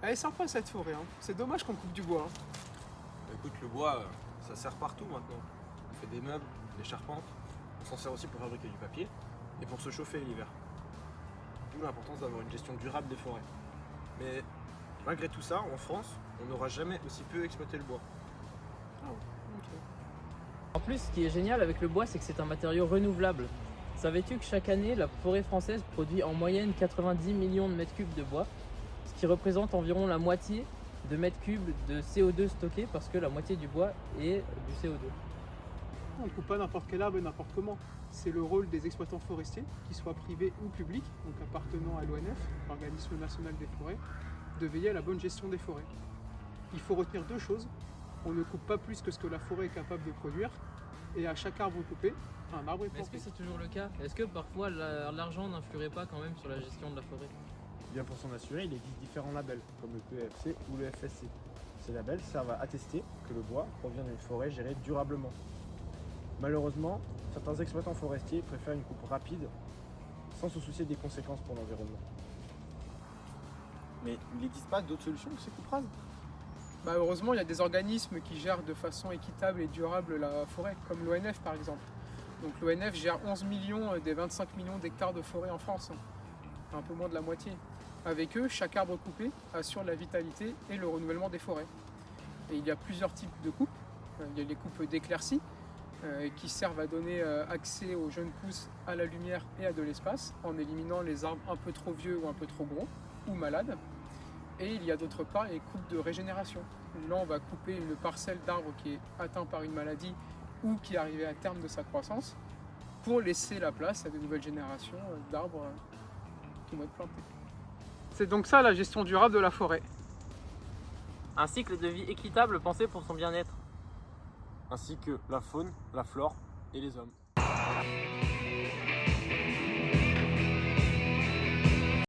Elle est sympa cette forêt, hein. C'est dommage qu'on coupe du bois, hein. Écoute, le bois, ça sert partout maintenant. On fait des meubles, des charpentes, on s'en sert aussi pour fabriquer du papier et pour se chauffer l'hiver. D'où l'importance d'avoir une gestion durable des forêts. Mais malgré tout ça, en France, on n'aura jamais aussi peu exploité le bois. Ah ouais, ok. En plus, ce qui est génial avec le bois, c'est que c'est un matériau renouvelable. Savais-tu que chaque année, la forêt française produit en moyenne 90 millions de mètres cubes de bois, ce qui représente environ la moitié de mètres cubes de CO2 stockés parce que la moitié du bois est du CO2. On ne coupe pas n'importe quel arbre et n'importe comment. C'est le rôle des exploitants forestiers, qu'ils soient privés ou publics, donc appartenant à l'ONF, l'Organisme national des forêts, de veiller à la bonne gestion des forêts. Il faut retenir deux choses. On ne coupe pas plus que ce que la forêt est capable de produire, et à chaque arbre coupé, un arbre est Mais est-ce planté. que c'est toujours le cas? Est-ce que parfois l'argent n'influerait pas quand même sur la gestion de la forêt? Bien pour s'en assurer, il existe différents labels, comme le PEFC ou le FSC. Ces labels servent à attester que le bois provient d'une forêt gérée durablement. Malheureusement, certains exploitants forestiers préfèrent une coupe rapide, sans se soucier des conséquences pour l'environnement. Mais il n'existe pas d'autres solutions que ces coupes rases? Bah, heureusement, il y a des organismes qui gèrent de façon équitable et durable la forêt, comme l'ONF par exemple. Donc l'ONF gère 11 millions des 25 millions d'hectares de forêt en France, hein. Un peu moins de la moitié. Avec eux, chaque arbre coupé assure la vitalité et le renouvellement des forêts. Et il y a plusieurs types de coupes. Il y a les coupes d'éclaircie, qui servent à donner accès aux jeunes pousses à la lumière et à de l'espace, en éliminant les arbres un peu trop vieux ou un peu trop gros, ou malades. Et il y a d'autre part les coupes de régénération. Là, on va couper une parcelle d'arbre qui est atteint par une maladie ou qui est arrivé à terme de sa croissance pour laisser la place à de nouvelles générations d'arbres qui vont être plantés. C'est donc ça la gestion durable de la forêt. Un cycle de vie équitable pensé pour son bien-être. Ainsi que la faune, la flore et les hommes.